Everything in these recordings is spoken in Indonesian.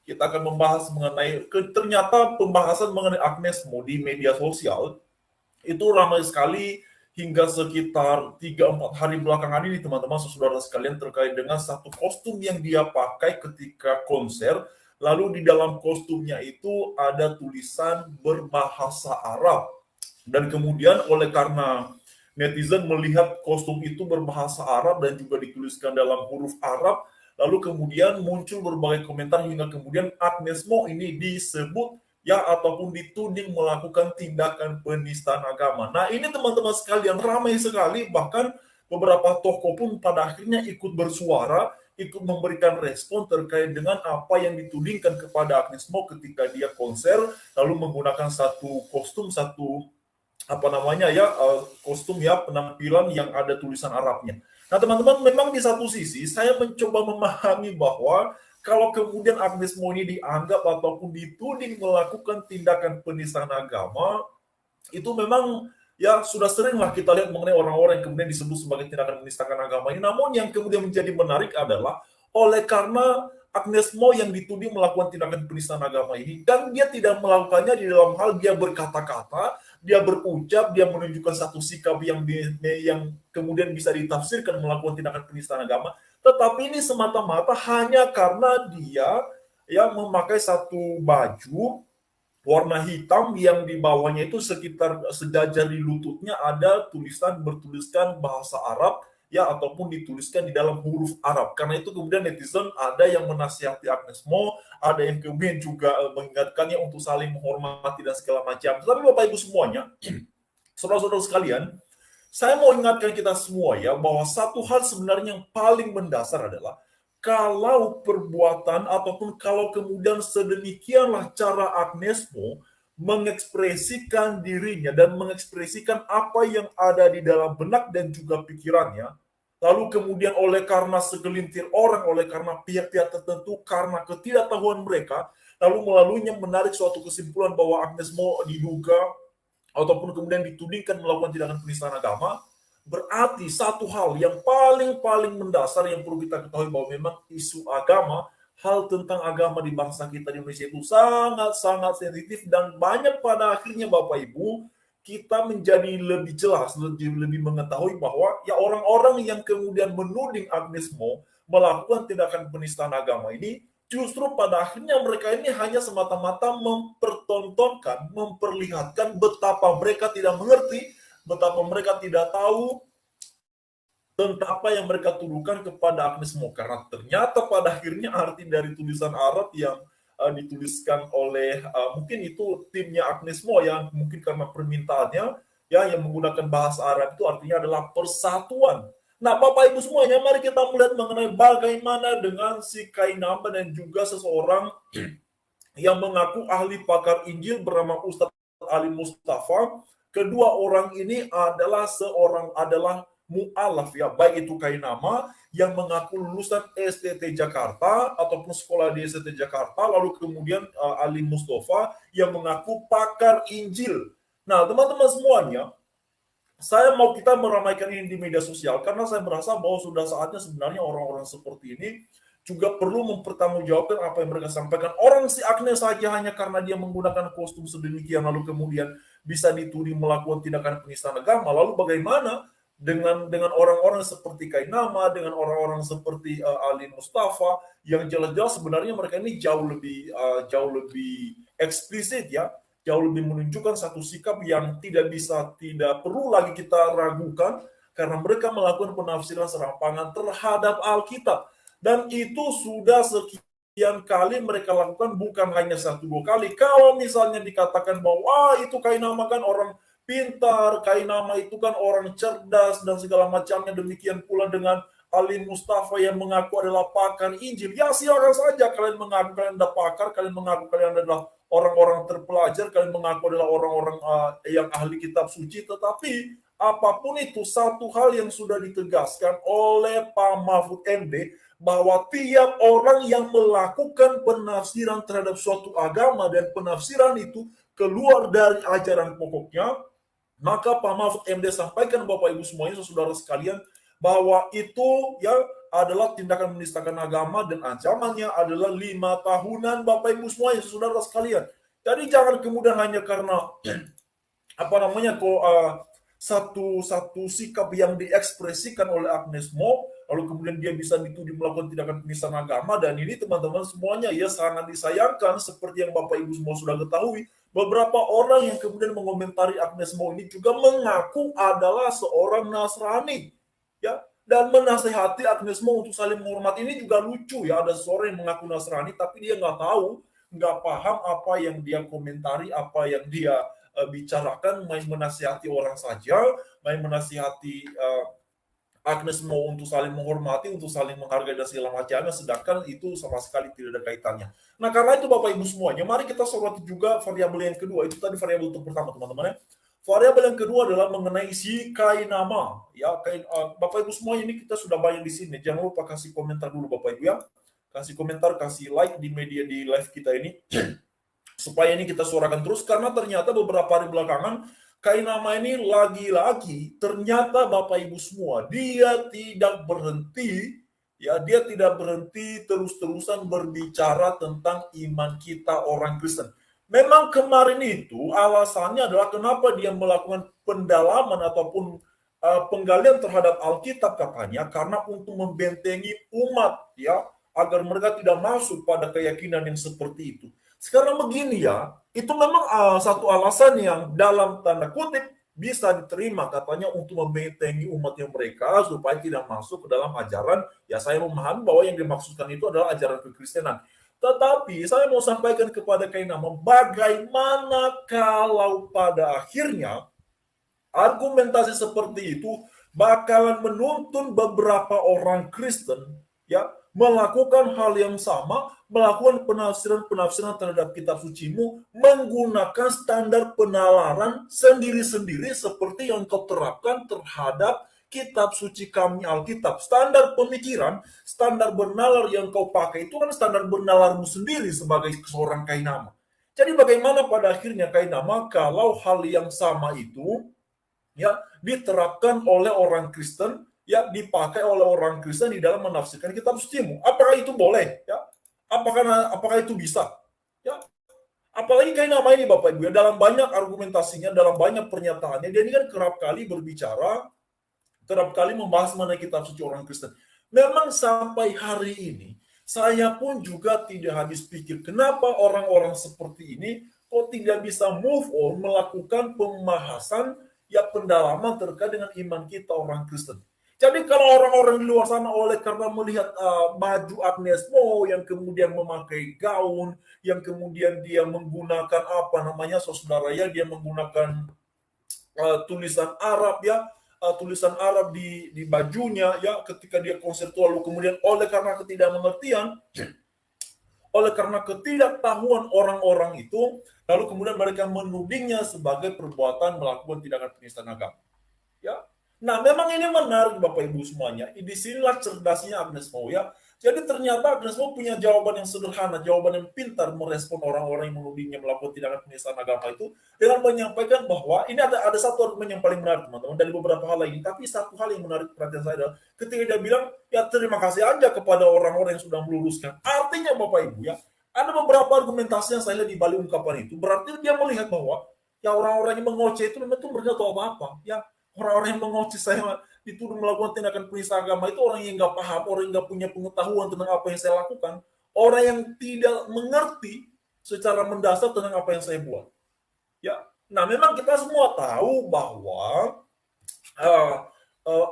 kita akan membahas mengenai ternyata pembahasan mengenai Agnes Mo di media sosial itu ramai sekali hingga sekitar 3-4 hari belakangan ini teman-teman saudara sekalian terkait dengan satu kostum yang dia pakai ketika konser. Lalu di dalam kostumnya itu ada tulisan berbahasa Arab. Dan kemudian oleh karena netizen melihat kostum itu berbahasa Arab dan juga dituliskan dalam huruf Arab, lalu kemudian muncul berbagai komentar hingga kemudian Agnes Mo ini disebut ya ataupun dituding melakukan tindakan penistaan agama. Nah ini teman-teman sekalian ramai sekali, bahkan beberapa tokoh pun pada akhirnya ikut bersuara, ikut memberikan respon terkait dengan apa yang ditudingkan kepada Agnes Mo ketika dia konser, lalu menggunakan satu kostum, satu apa namanya ya kostum ya penampilan yang ada tulisan Arabnya. Nah teman-teman, memang di satu sisi saya mencoba memahami bahwa kalau kemudian Agnes Mo ini dianggap ataupun dituding melakukan tindakan penistaan agama, itu memang ya sudah seringlah kita lihat mengenai orang-orang yang kemudian disebut sebagai tindakan penistaan agama ini. Namun yang kemudian menjadi menarik adalah oleh karena Agnes Mo yang dituding melakukan tindakan penistaan agama ini, dan dia tidak melakukannya di dalam hal dia berkata-kata, dia berucap, dia menunjukkan satu sikap yang kemudian bisa ditafsirkan melakukan tindakan penistaan agama, tetapi ini semata-mata hanya karena dia yang memakai satu baju warna hitam yang di bawahnya itu sekitar sejajar di lututnya ada tulisan bertuliskan bahasa Arab ya ataupun dituliskan di dalam huruf Arab. Karena itu kemudian netizen ada yang menasihati Agnes Mo, ada yang kemudian juga mengingatkannya untuk saling menghormati dan segala macam. Tapi Bapak Ibu semuanya, saudara-saudara sekalian, saya mau ingatkan kita semua ya bahwa satu hal sebenarnya yang paling mendasar adalah kalau perbuatan ataupun kalau kemudian sedemikianlah cara Agnes Mo mengekspresikan dirinya dan mengekspresikan apa yang ada di dalam benak dan juga pikirannya, lalu kemudian oleh karena segelintir orang, oleh karena pihak-pihak tertentu, karena ketidaktahuan mereka, lalu melaluinya menarik suatu kesimpulan bahwa Agnes Mo diduga ataupun kemudian ditudingkan melakukan tindakan penistaan agama, berarti satu hal yang paling mendasar yang perlu kita ketahui bahwa memang isu agama, hal tentang agama di bangsa kita di Indonesia itu sangat-sangat sensitif dan banyak pada akhirnya Bapak Ibu kita menjadi lebih jelas, lebih mengetahui bahwa ya orang-orang yang kemudian menuding Agnes Mo melakukan tindakan penistaan agama ini justru pada akhirnya mereka ini hanya semata-mata mempertontonkan, memperlihatkan betapa mereka tidak mengerti, betapa mereka tidak tahu tentang apa yang mereka tuduhkan kepada Agnes Mo. Karena ternyata pada akhirnya arti dari tulisan Arab yang dituliskan oleh mungkin itu timnya Agnes Mo yang mungkin karena permintaannya ya yang menggunakan bahasa Arab itu artinya adalah persatuan. Nah, Bapak Ibu semuanya, mari kita melihat mengenai bagaimana dengan si Kainama dan juga seseorang yang mengaku ahli pakar Injil bernama Ustadz Ali Mustafa. Kedua orang ini adalah mu'alaf ya, baik itu Kainama yang mengaku lulusan STT Jakarta ataupun sekolah di STT Jakarta, lalu kemudian Ali Mustafa yang mengaku pakar Injil. Nah, teman-teman semuanya, kita meramaikan ini di media sosial karena saya merasa bahwa sudah saatnya sebenarnya orang-orang seperti ini juga perlu mempertanggungjawabkan apa yang mereka sampaikan. Orang si Agnes saja hanya karena dia menggunakan kostum sedemikian lalu kemudian bisa dituding melakukan tindakan penistaan agama. Lalu bagaimana dengan orang-orang seperti Kainama, dengan orang-orang seperti Ali Mustafa yang jelas-jelas sebenarnya mereka ini jauh lebih eksplisit ya, jauh lebih menunjukkan satu sikap yang tidak perlu lagi kita ragukan karena mereka melakukan penafsiran serampangan terhadap Alkitab. Dan itu sudah sekian kali mereka lakukan, bukan hanya 1-2 kali. Kalau misalnya dikatakan bahwa itu Kainama kan orang pintar, Kainama itu kan orang cerdas dan segala macamnya, demikian pula dengan Ali Mustafa yang mengaku adalah pakar Injil. Ya silakan saja kalian mengaku kalian adalah pakar, kalian mengaku kalian adalah orang-orang terpelajar, kalian mengaku adalah orang-orang yang ahli kitab suci, tetapi apapun itu satu hal yang sudah ditegaskan oleh Pak Mahfud MD bahwa tiap orang yang melakukan penafsiran terhadap suatu agama dan penafsiran itu keluar dari ajaran pokoknya, maka Pak Mahfud MD sampaikan Bapak Ibu semuanya, saudara sekalian, bahwa itu ya adalah tindakan menistakan agama dan ancamannya adalah 5 tahunan Bapak Ibu semuanya, saudara sekalian. Jadi jangan kemudian hanya karena satu sikap yang diekspresikan oleh Agnes Mo, lalu kemudian dia bisa dituduh melakukan tindakan penistaan agama. Dan ini teman-teman semuanya ya sangat disayangkan, seperti yang Bapak Ibu semua sudah ketahui, beberapa orang yang kemudian mengomentari Agnes Mo ini juga mengaku adalah seorang Nasrani, ya, dan menasehati Agnes Mo untuk saling menghormati. Ini juga lucu ya, ada seorang yang mengaku Nasrani tapi dia nggak tahu, nggak paham apa yang dia komentari, apa yang dia bicarakan, main menasihati orang saja, main menasihati Agnes Mo untuk saling menghormati, untuk saling menghargai dan segala macamnya, sedangkan itu sama sekali tidak ada kaitannya. Nah, karena itu Bapak Ibu semuanya, mari kita soroti juga variabel yang kedua. Itu tadi variabel untuk pertama, teman-teman ya. Variabel yang kedua adalah mengenai si kainama. Ya, Bapak Ibu semuanya, ini kita sudah banyak di sini. Jangan lupa kasih komentar dulu Bapak Ibu ya. Kasih komentar, kasih like di media di live kita ini. Supaya ini kita suarakan terus, karena ternyata beberapa hari belakangan Kainama ini lagi-lagi ternyata Bapak Ibu semua, dia tidak berhenti, ya, dia tidak berhenti terus-terusan berbicara tentang iman kita orang Kristen. Memang kemarin itu alasannya adalah kenapa dia melakukan pendalaman ataupun penggalian terhadap Alkitab katanya, karena untuk membentengi umat, ya, agar mereka tidak masuk pada keyakinan yang seperti itu. Sekarang begini ya, itu memang satu alasan yang dalam tanda kutip bisa diterima katanya untuk membentengi umat yang mereka supaya tidak masuk ke dalam ajaran. Ya, saya memahami bahwa yang dimaksudkan itu adalah ajaran kekristenan. Tetapi saya mau sampaikan kepada Kainama, bagaimana kalau pada akhirnya argumentasi seperti itu bakalan menuntun beberapa orang Kristen, ya, melakukan hal yang sama, melakukan penafsiran-penafsiran terhadap kitab sucimu menggunakan standar penalaran sendiri-sendiri seperti yang kau terapkan terhadap kitab suci kami Alkitab. Standar pemikiran, standar bernalar yang kau pakai itu kan standar bernalarmu sendiri sebagai seorang Kainama. Jadi bagaimana pada akhirnya Kainama kalau hal yang sama itu, ya, diterapkan oleh orang Kristen, ya, dipakai oleh orang Kristen di dalam menafsirkan kitab sucimu? Apakah itu boleh? Ya, apakah itu bisa? Ya, apalagi kayak nama ini Bapak Ibu ya, dalam banyak argumentasinya, dalam banyak pernyataannya, dia ini kan kerap kali berbicara, kerap kali membahas mengenai kitab suci orang Kristen. Memang sampai hari ini saya pun juga tidak habis pikir kenapa orang-orang seperti ini kok tidak bisa move on melakukan pembahasan, ya, pendalaman terkait dengan iman kita orang Kristen. Jadi kalau orang-orang di luar sana oleh karena melihat baju Agnes Mo yang kemudian memakai gaun, yang kemudian dia menggunakan apa namanya, saudara ya, dia menggunakan tulisan Arab, ya, tulisan Arab di bajunya, ya, ketika dia konseptual, kemudian oleh karena ketidakmengertian, oleh karena ketidaktahuan orang-orang itu, lalu kemudian mereka menudingnya sebagai perbuatan melakukan tindakan penistaan agama. Ya, nah memang ini menarik Bapak Ibu semuanya. Disinilah cerdasnya Agnes Mo, ya. Jadi ternyata Agnes Mo punya jawaban yang sederhana, jawaban yang pintar merespon orang-orang yang menudingnya melakukan tindakan penistaan agama itu dengan menyampaikan bahwa ini ada satu argumen yang paling menarik teman-teman dari beberapa hal lain. Tapi satu hal yang menarik perhatian saya adalah ketika dia bilang, ya, terima kasih aja kepada orang-orang yang sudah meluruskan. Artinya Bapak Ibu ya, ada beberapa argumentasi yang saya lihat di balik ungkapan itu. Berarti dia melihat bahwa ya orang-orang yang mengoceh itu memang mereka tahu apa-apa. Ya, orang-orang yang mengoceh saya dituduh melakukan tindakan penistaan agama itu orang yang nggak paham, orang yang nggak punya pengetahuan tentang apa yang saya lakukan, orang yang tidak mengerti secara mendasar tentang apa yang saya buat. Ya, nah memang kita semua tahu bahwa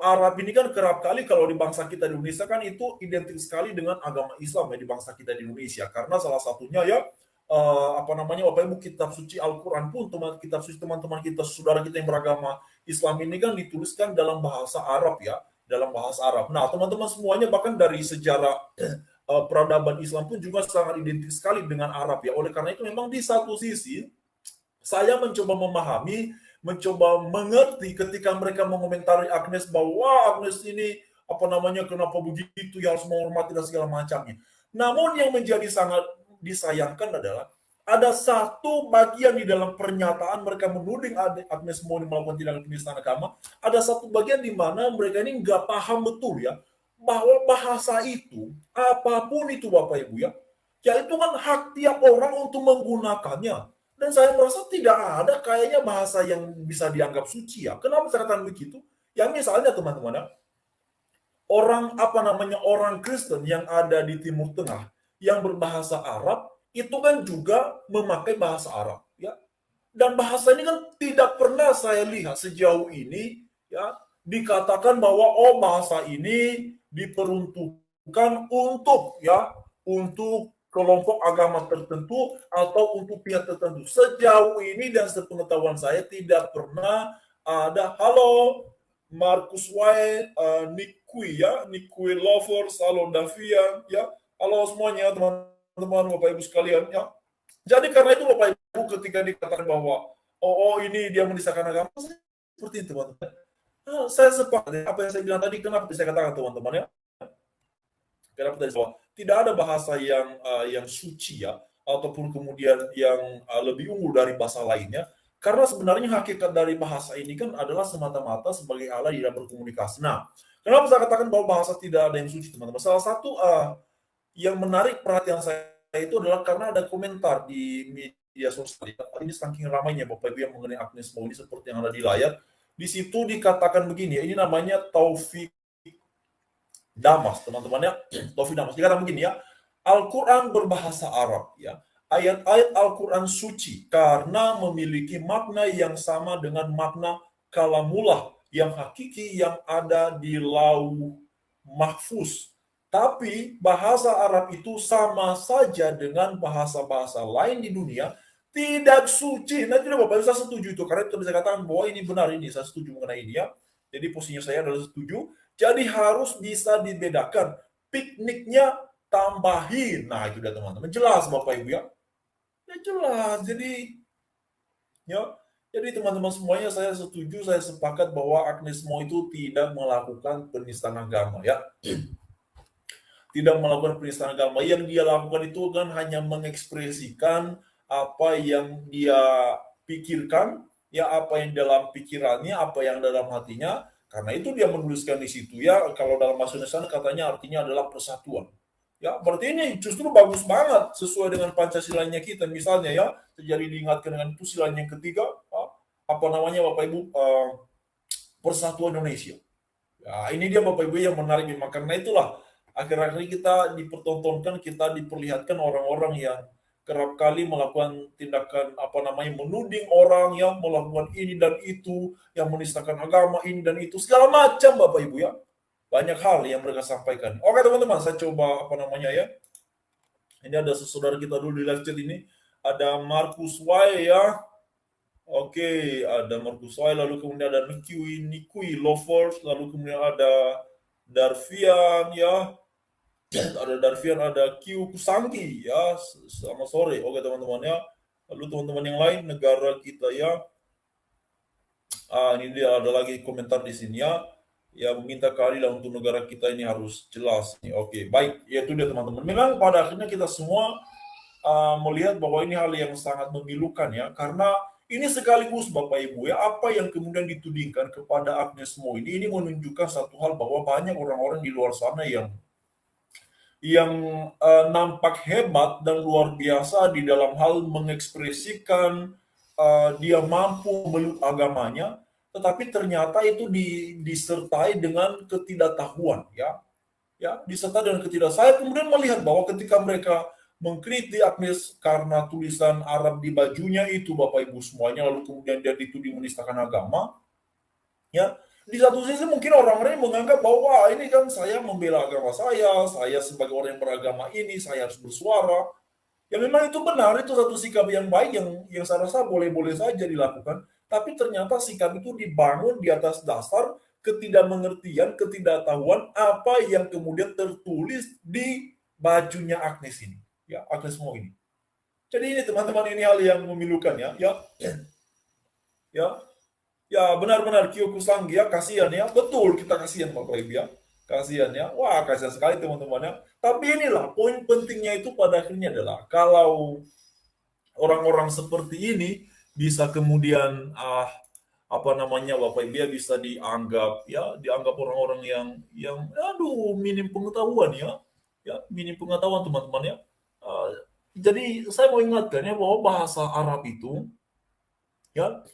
Arab ini kan kerap kali kalau di bangsa kita di Indonesia kan itu identik sekali dengan agama Islam ya di bangsa kita di Indonesia, karena salah satunya ya apa namanya Bapak Ibu kitab suci Al-Quran pun kitab suci teman-teman kita saudara kita yang beragama Islam ini kan dituliskan dalam bahasa Arab ya, dalam bahasa Arab. Nah teman-teman semuanya bahkan dari sejarah peradaban Islam pun juga sangat identik sekali dengan Arab ya. Oleh karena itu memang di satu sisi saya mencoba memahami, mencoba mengerti ketika mereka mengomentari Agnes bahwa Agnes ini apa namanya kenapa begitu, ya harus menghormati dan segala macamnya. Namun yang menjadi sangat disayangkan adalah ada satu bagian di dalam pernyataan mereka menuding Agnes Mo melakukan tindakan penistaan agama. Ada satu bagian di mana mereka ini nggak paham betul ya bahwa bahasa itu, apapun itu Bapak Ibu ya, ya itu kan hak tiap orang untuk menggunakannya. Dan saya merasa tidak ada kayaknya bahasa yang bisa dianggap suci ya. Kenapa saya katakan begitu? Ya misalnya teman-teman ya, orang apa namanya orang Kristen yang ada di Timur Tengah yang berbahasa Arab itu kan juga memakai bahasa Arab ya. Dan bahasa ini kan tidak pernah saya lihat sejauh ini ya dikatakan bahwa oh bahasa ini diperuntukkan untuk ya untuk kelompok agama tertentu atau untuk pihak tertentu. Sejauh ini dan sepengetahuan saya tidak pernah ada halo Marcus White, Nick Kui ya, Nick Kui Lovers, halo Davian ya, halo semuanya teman-teman Bapak Ibu sekalian ya. Jadi karena itu Bapak Ibu ketika dikatakan bahwa oh ini dia menistakan agama seperti itu teman-teman. Nah, saya sepakat ya, apa yang saya bilang tadi kenapa saya katakan teman-teman ya. Kenapa tadi bahwa tidak ada bahasa yang suci ya ataupun kemudian yang lebih unggul dari bahasa lainnya karena sebenarnya hakikat dari bahasa ini kan adalah semata-mata sebagai alat di dalam berkomunikasi. Nah, kenapa saya katakan bahwa bahasa tidak ada yang suci teman-teman? Salah satu yang menarik perhatian saya itu adalah karena ada komentar di media sosial. Ini saking ramainya Bapak Ibu yang mengenai Agnes Mo ini seperti yang ada di layar. Di situ dikatakan begini, ini namanya Taufik Damas, teman-teman ya. Taufik Damas. Dikatakan begini ya, Al-Quran berbahasa Arab ya. Ayat-ayat Al-Quran suci karena memiliki makna yang sama dengan makna kalamullah yang hakiki yang ada di lauh mahfuz. Tapi bahasa Arab itu sama saja dengan bahasa-bahasa lain di dunia tidak suci. Nah, tidak Bapak, saya setuju itu karena itu bisa katakan bahwa ini benar ini, saya setuju mengenai ini ya. Jadi posisinya saya adalah setuju. Jadi harus bisa dibedakan. Pikniknya tambahin. Nah, itu dia teman-teman. Jelas Bapak Ibu ya. Ya jelas. Jadi teman-teman semuanya saya setuju, saya sepakat bahwa Agnes Mo itu tidak melakukan penistaan agama ya. Tidak melakukan penistaan agama. Yang dia lakukan itu kan hanya mengekspresikan apa yang dia pikirkan, ya apa yang dalam pikirannya, apa yang dalam hatinya. Karena itu dia menuliskan di situ ya. Kalau dalam bahasa Indonesia katanya artinya adalah persatuan. Ya, berarti ini justru bagus banget sesuai dengan Pancasilanya kita. Misalnya ya, jadi diingatkan dengan itu silanya yang ketiga, apa namanya Bapak Ibu, Persatuan Indonesia. Ya, ini dia Bapak Ibu yang menarik memang karena itulah akhir-akhir ini kita dipertontonkan, kita diperlihatkan orang-orang yang kerap kali melakukan tindakan apa namanya menuding orang yang melakukan ini dan itu, yang menistakan agama ini dan itu segala macam Bapak Ibu ya. Banyak hal yang mereka sampaikan. Oke teman-teman, saya coba apa namanya ya. Ini ada saudara kita dulu di live chat ini. Ada Marcus Y ya. Oke, ada Marcus Y, lalu kemudian ada Nikui Lovers, lalu kemudian ada Darvian ya, ada Darvian, ada Q Kusangki ya, selamat sore. Oke teman-teman ya, lalu teman-teman yang lain negara kita ya, ini dia ada lagi komentar di sini ya, ya meminta keadilan untuk negara kita ini harus jelas nih. Oke, baik, ya itu dia teman-teman. Memang pada akhirnya kita semua melihat bahwa ini hal yang sangat memilukan ya, karena ini sekaligus Bapak Ibu ya, apa yang kemudian ditudingkan kepada Agnes Mo ini menunjukkan satu hal bahwa banyak orang-orang di luar sana yang nampak hebat dan luar biasa di dalam hal mengekspresikan dia mampu memeluk agamanya, tetapi ternyata itu disertai dengan ketidaktahuan ya disertai dengan ketidaktahuan. Saya kemudian melihat bahwa ketika mereka mengkritik Agnes karena tulisan Arab di bajunya itu Bapak Ibu semuanya, lalu kemudian dia dituding menistakan agama ya, di satu sisi mungkin orang-orang menganggap bahwa ini kan saya membela agama saya sebagai orang yang beragama ini, saya harus bersuara. Ya memang itu benar, itu satu sikap yang baik yang saya rasa boleh-boleh saja dilakukan. Tapi ternyata sikap itu dibangun di atas dasar ketidakmengertian, ketidaktahuan apa yang kemudian tertulis di bajunya Agnes ini. Ya, Agnes Mo ini. Jadi ini teman-teman, ini hal yang memilukan ya. Ya, ya benar-benar Kyokusang ya, kasihan ya. Betul, kita kasihan Bapak Ibu ya. Kasihan ya. Wah, kasihan sekali teman-teman ya. Tapi inilah poin pentingnya itu pada akhirnya adalah kalau orang-orang seperti ini bisa kemudian apa namanya Bapak Ibu ya, bisa dianggap ya, dianggap orang-orang yang aduh minim pengetahuan ya. Ya, minim pengetahuan teman-teman ya. Eh, jadi saya mau ingatkan ya bahwa bahasa Arab itu ya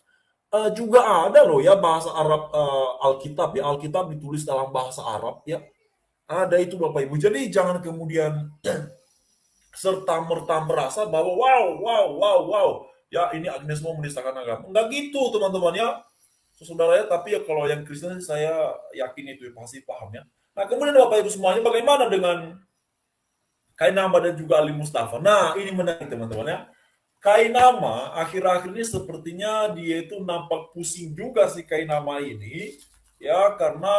juga ada loh ya bahasa Arab, Alkitab ya, Alkitab ditulis dalam bahasa Arab ya. Ada itu Bapak Ibu. Jadi jangan kemudian serta merta merasa bahwa wow wow wow wow ya ini Agnes mau menistakan agama. Enggak gitu teman-teman ya. Saudara ya, tapi ya kalau yang Kristen saya yakin itu pasti paham ya. Nah, kemudian Bapak Ibu semuanya bagaimana dengan Kainama dan juga Ali Mustafa? Nah, ini menarik teman-teman ya. Kainama akhir-akhir ini sepertinya dia itu nampak pusing juga si Kainama ini ya, karena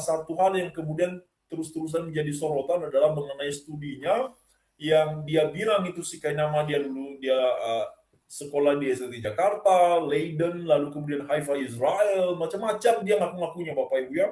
satu hal yang kemudian terus-terusan menjadi sorotan adalah mengenai studinya yang dia bilang itu si Kainama, dia dulu dia sekolah di STT Jakarta, Leiden, lalu kemudian Haifa Israel, macam-macam dia ngaku-ngakunya Bapak Ibu ya.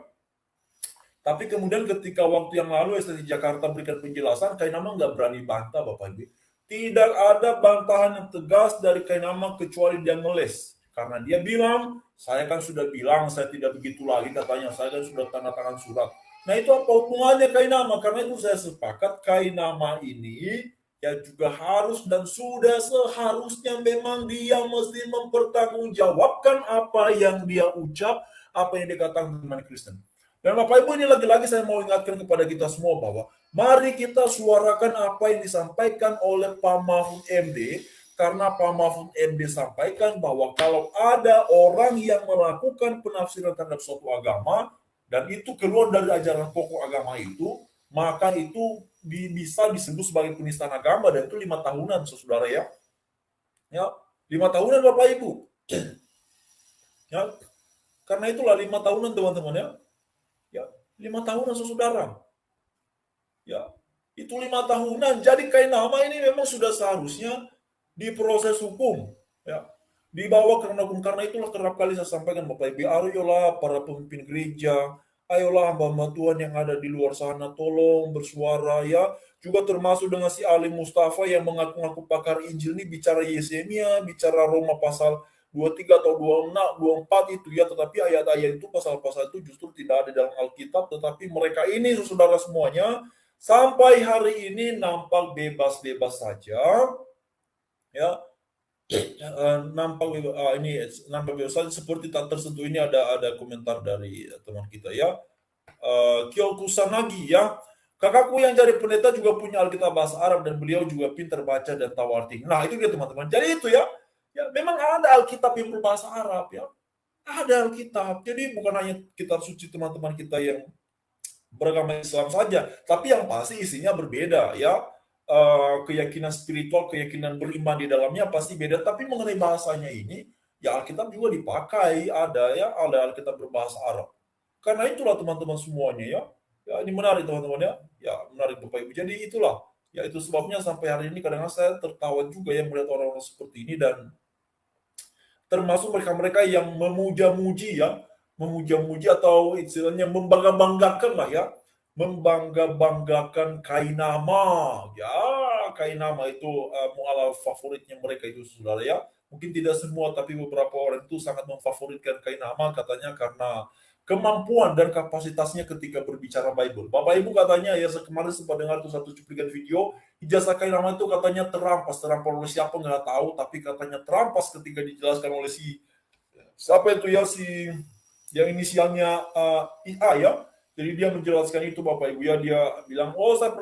Tapi kemudian ketika waktu yang lalu STT Jakarta berikan penjelasan, Kainama nggak berani bantah Bapak Ibu. Tidak ada bantahan yang tegas dari Kainama kecuali dia ngeles. Karena dia bilang, saya kan sudah bilang saya tidak begitu lagi katanya, saya kan sudah tanda tangan surat. Nah itu apa hubungannya Kainama? Karena itu saya sepakat Kainama ini ya juga harus dan sudah seharusnya memang dia mesti mempertanggungjawabkan apa yang dia ucap, apa yang dikatakan teman Kristen. Dan Bapak Ibu ini lagi-lagi saya mau ingatkan kepada kita semua bahwa mari kita suarakan apa yang disampaikan oleh Pak Mahfud MD, karena Pak Mahfud MD sampaikan bahwa kalau ada orang yang melakukan penafsiran terhadap suatu agama dan itu keluar dari ajaran pokok agama itu, maka itu bisa disebut sebagai penistaan agama dan itu 5 tahunan saudara ya. Ya, 5 tahunan Bapak Ibu. Ya, karena itulah 5 tahunan teman-teman ya. Ya, 5 tahunan saudara. Ya, itu 5 tahunan. Jadi Kainama ini memang sudah seharusnya diproses hukum. Ya, dibawa karena hukum. Karena itulah kerap kali saya sampaikan Bapak Ibu, ayolah para pemimpin gereja, ayolah hamba-hamba Tuhan yang ada di luar sana, tolong bersuara ya. Juga termasuk dengan si Ali Mustafa yang mengaku-ngaku pakar Injil ini, bicara Yesenia, bicara Roma pasal 23 atau 26, 24 itu ya, tetapi ayat-ayat itu, pasal-pasal itu justru tidak ada dalam Alkitab, tetapi mereka ini saudara semuanya sampai hari ini nampak bebas-bebas saja ya. Nampak ini nampak bebas saja, seperti tak tersentuh. Ini ada komentar dari teman kita ya, Kyo Kusanagi ya. Kakakku yang jadi pendeta juga punya Alkitab bahasa Arab dan beliau juga pintar baca dan tahu arti. Nah, itu dia teman-teman. Jadi itu ya. Ya, memang ada Alkitab yang berbahasa Arab ya. Ada Alkitab. Jadi bukan hanya kitab suci teman-teman kita yang beragama Islam saja, tapi yang pasti isinya berbeda ya. Keyakinan spiritual, keyakinan beriman di dalamnya pasti beda. Tapi mengenai bahasanya ini, ya Alkitab juga dipakai, ada ya, ada Alkitab berbahasa Arab. Karena itulah teman-teman semuanya ya. Ya ini menarik teman-teman ya. Ya menarik Bapak Ibu. Jadi itulah. Ya itu sebabnya sampai hari ini kadang-kadang saya tertawa juga ya melihat orang-orang seperti ini, dan termasuk mereka-mereka yang memuja-muji ya, memuja-muji atau istilahnya membangga-banggakan lah ya, membangga-banggakan Kainama ya. Kainama itu mualaf favoritnya mereka itu saudara ya. Mungkin tidak semua tapi beberapa orang itu sangat memfavoritkan Kainama, katanya karena kemampuan dan kapasitasnya ketika berbicara Bible. Bapak Ibu katanya ya, kemarin sempat dengar tuh satu cuplikan video, ijazah Kainama itu katanya terampas oleh siapa nggak tahu, tapi katanya terampas ketika dijelaskan oleh si siapa itu ya, si yang inisialnya IA ya. Jadi dia menjelaskan itu Bapak Ibu ya, dia bilang oh saya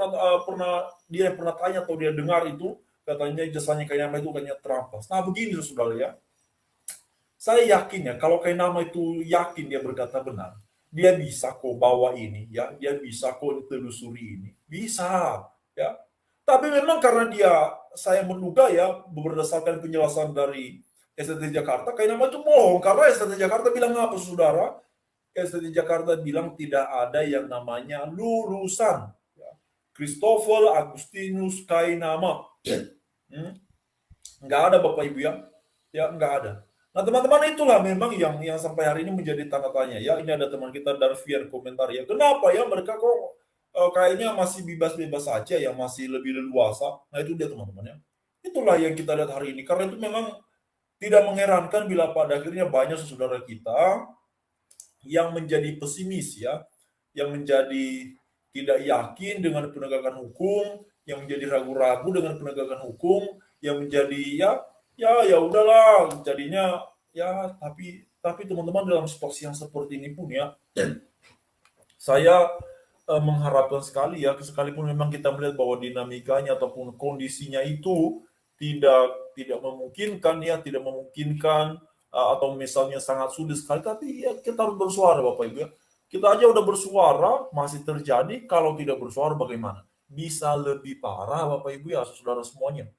dia pernah tanya atau dia dengar itu, katanya ijazahnya Kainama itu katanya terampas. Nah begini saudara ya, saya yakin ya kalau Kainama itu yakin dia berkata benar, dia bisa kok bawa ini ya, dia bisa kok telusuri ini, bisa ya. Tapi memang karena saya menduga ya berdasarkan penjelasan dari STT Jakarta, Kainama itu bohong, karena STT Jakarta bilang apa saudara? STT Jakarta bilang tidak ada yang namanya lulusan ya. Christopher Agustinus Kainama, nggak ada Bapak Ibu ya nggak ada. Nah teman-teman itulah memang yang sampai hari ini menjadi tanda tanya ya. Ini ada teman kita Darvian komentar ya, kenapa ya mereka kok kayaknya masih bebas-bebas saja ya, masih lebih leluasa. Nah itu dia teman-teman ya. Itulah yang kita lihat hari ini, karena itu memang Tidak mengherankan bila pada akhirnya banyak saudara kita yang menjadi pesimis ya, yang menjadi tidak yakin dengan penegakan hukum, yang menjadi ragu-ragu dengan penegakan hukum, yang menjadi ya udahlah jadinya ya tapi teman-teman dalam situasi yang seperti ini pun ya saya mengharapkan sekali ya sekalipun memang kita melihat bahwa dinamikanya ataupun kondisinya itu tidak memungkinkan ya tidak memungkinkan atau misalnya sangat sulit sekali tapi ya kita harus bersuara Bapak Ibu ya kita aja udah bersuara masih terjadi kalau tidak bersuara bagaimana bisa lebih parah Bapak Ibu ya saudara semuanya